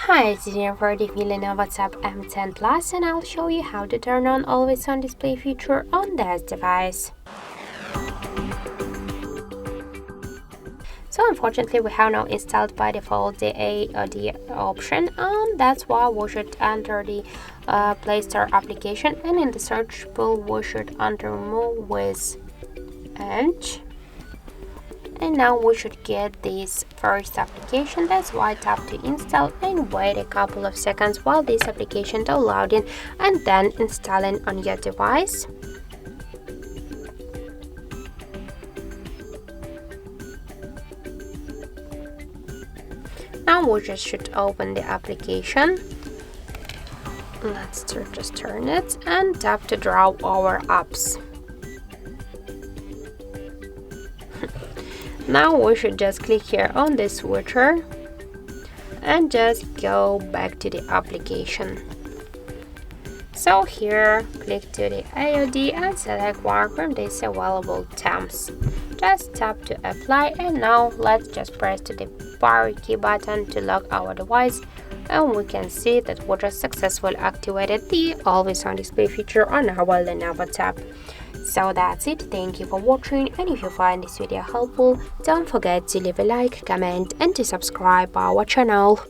Hi, it's Gina for the Lenovo Tab M10 Plus, and I'll show you how to turn on Always On Display feature on this device. So unfortunately, we have now installed by default the AOD option, and that's why we should enter the Play Store application, and in the search pool we should enter Move with Edge. And now we should get this first application. That's why tap to install and wait a couple of seconds while this application downloading and then installing on your device. Now we just should open the application. Let's just turn it and tap to draw our apps. Now we should just click here on the switcher and just go back to the application. So here, click to the AOD and select one from these available tabs. Just tap to apply, and now let's just press to the power key button to lock our device, and we can see that we just successfully activated the Always On Display feature on our Lenovo Tab. So that's it, thank you for watching, and if you find this video helpful, don't forget to leave a like, comment and to subscribe our channel.